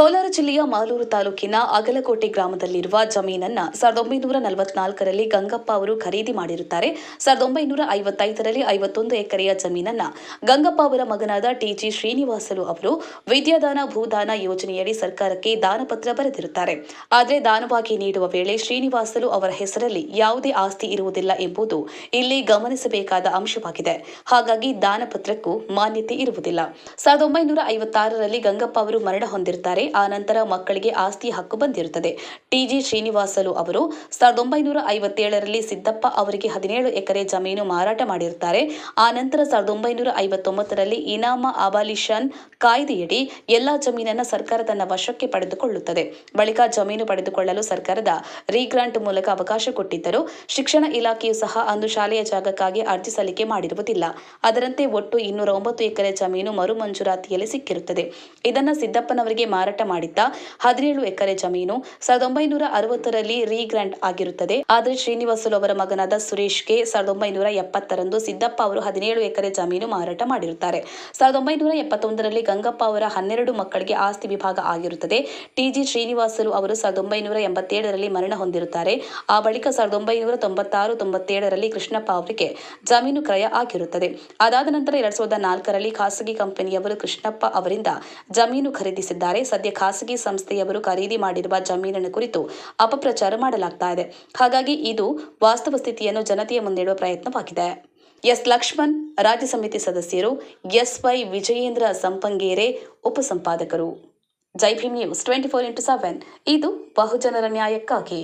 ಕೋಲಾರ ಜಿಲ್ಲೆಯ ಮಾಲೂರು ತಾಲೂಕಿನ ಅಗಲಕೋಟೆ ಗ್ರಾಮದಲ್ಲಿರುವ ಜಮೀನನ್ನ 1944ರಲ್ಲಿ ಗಂಗಪ್ಪ ಅವರು ಖರೀದಿ ಮಾಡಿರುತ್ತಾರೆ. 1955ರಲ್ಲಿ 51 ಎಕರೆಯ ಜಮೀನನ್ನ ಗಂಗಪ್ಪ ಅವರ ಮಗನಾದ ಟಿಜಿ ಶ್ರೀನಿವಾಸಲು ಅವರು ವಿದ್ಯಾದಾನ ಭೂದಾನ ಯೋಜನೆಯಡಿ ಸರ್ಕಾರಕ್ಕೆ ದಾನಪತ್ರ ಬರೆದಿರುತ್ತಾರೆ. ಆದರೆ ದಾನವಾಗಿ ನೀಡುವ ವೇಳೆ ಶ್ರೀನಿವಾಸಲು ಅವರ ಹೆಸರಲ್ಲಿ ಯಾವುದೇ ಆಸ್ತಿ ಇರುವುದಿಲ್ಲ ಎಂಬುದು ಇಲ್ಲಿ ಗಮನಿಸಬೇಕಾದ ಅಂಶವಾಗಿದೆ. ಹಾಗಾಗಿ ದಾನಪತ್ರಕ್ಕೂ ಮಾನ್ಯತೆ ಇರುವುದಿಲ್ಲ. 1956ರಲ್ಲಿ ಗಂಗಪ್ಪ ಅವರು ಮರಣ ಹೊಂದಿರುತ್ತಾರೆ. ಆ ನಂತರ ಮಕ್ಕಳಿಗೆ ಆಸ್ತಿ ಹಕ್ಕು ಬಂದಿರುತ್ತದೆ. ಟಿಜಿ ಶ್ರೀನಿವಾಸಲು ಅವರು 1957ರಲ್ಲಿ ಸಿದ್ದಪ್ಪ ಅವರಿಗೆ 17 ಎಕರೆ ಜಮೀನು ಮಾರಾಟ ಮಾಡಿರುತ್ತಾರೆ. ಆ ನಂತರ 1959ರಲ್ಲಿ ಇನಾಮ ಅಬಾಲಿಷನ್ ಕಾಯ್ದೆಯಡಿ ಎಲ್ಲಾ ಜಮೀನನ್ನ ಸರ್ಕಾರ ತನ್ನ ವಶಕ್ಕೆ ಪಡೆದುಕೊಳ್ಳುತ್ತದೆ. ಬಳಿಕ ಜಮೀನು ಪಡೆದುಕೊಳ್ಳಲು ಸರ್ಕಾರದ ರೀಗ್ರಾಂಟ್ ಮೂಲಕ ಅವಕಾಶ ಕೊಟ್ಟಿದ್ದರು. ಶಿಕ್ಷಣ ಇಲಾಖೆಯು ಸಹ ಅಂದು ಶಾಲೆಯ ಜಾಗಕ್ಕಾಗಿ ಅರ್ಜಿ ಸಲ್ಲಿಕೆ ಮಾಡಿರುವುದಿಲ್ಲ. ಅದರಂತೆ ಒಟ್ಟು 209 ಎಕರೆ ಜಮೀನು ಮರು ಮಂಜೂರಾತಿಯಲ್ಲಿ ಸಿಕ್ಕಿರುತ್ತದೆ. ಇದನ್ನು ಸಿದ್ದಪ್ಪನವರಿಗೆ ಮಾರಾಟ ಮಾಡಿದ್ದ 17 ಎಕರೆ ಜಮೀನು 1960ರಲ್ಲಿ ರೀಗ್ರಾಂಟ್ ಆಗಿರುತ್ತದೆ. ಆದರೆ ಶ್ರೀನಿವಾಸಲು ಅವರ ಮಗನಾದ ಸುರೇಶ್ಗೆ 1970ರಂದು ಸಿದ್ದಪ್ಪ ಅವರು 17 ಎಕರೆ ಜಮೀನು ಮಾರಾಟ ಮಾಡಿರುತ್ತಾರೆ. 1971ರಲ್ಲಿ ಗಂಗಪ್ಪ ಅವರ 12 ಮಕ್ಕಳಿಗೆ ಆಸ್ತಿ ವಿಭಾಗ ಆಗಿರುತ್ತದೆ. ಟಿಜಿ ಶ್ರೀನಿವಾಸಲು ಅವರು 1987ರಲ್ಲಿ ಮರಣ ಹೊಂದಿರುತ್ತಾರೆ. ಆ ಬಳಿಕ 1996-97ರಲ್ಲಿ ಕೃಷ್ಣಪ್ಪ ಅವರಿಗೆ ಜಮೀನು ಕ್ರಯ ಆಗಿರುತ್ತದೆ. ಅದಾದ ನಂತರ 2004ರಲ್ಲಿ ಖಾಸಗಿ ಕಂಪನಿಯವರು ಕೃಷ್ಣಪ್ಪ ಅವರಿಂದ ಜಮೀನು ಖರೀದಿಸಿದ್ದಾರೆ. ಸದ್ಯ ಖಾಸಗಿ ಸಂಸ್ಥೆಯವರು ಖರೀದಿ ಮಾಡಿರುವ ಜಮೀನಿನ ಕುರಿತು ಅಪಪ್ರಚಾರ ಮಾಡಲಾಗ್ತಾ ಇದೆ. ಹಾಗಾಗಿ ಇದು ವಾಸ್ತವ ಸ್ಥಿತಿಯನ್ನು ಜನತೆಯ ಮುಂದಿಡುವ ಪ್ರಯತ್ನವಾಗಿದೆ. ಎಸ್ ಲಕ್ಷ್ಮಣ್ ರಾಜ್ಯ ಸಮಿತಿ ಸದಸ್ಯರು, ಎಸ್ವೈ ವಿಜಯೇಂದ್ರ ಸಂಪಂಗೇರೆ ಉಪಸಂಪಾದಕರು. ಜೈ ಭೀಮ್ ನ್ಯೂಸ್ 24x7 ಇದು ಬಹುಜನರ ನ್ಯಾಯಕ್ಕಾಗಿ.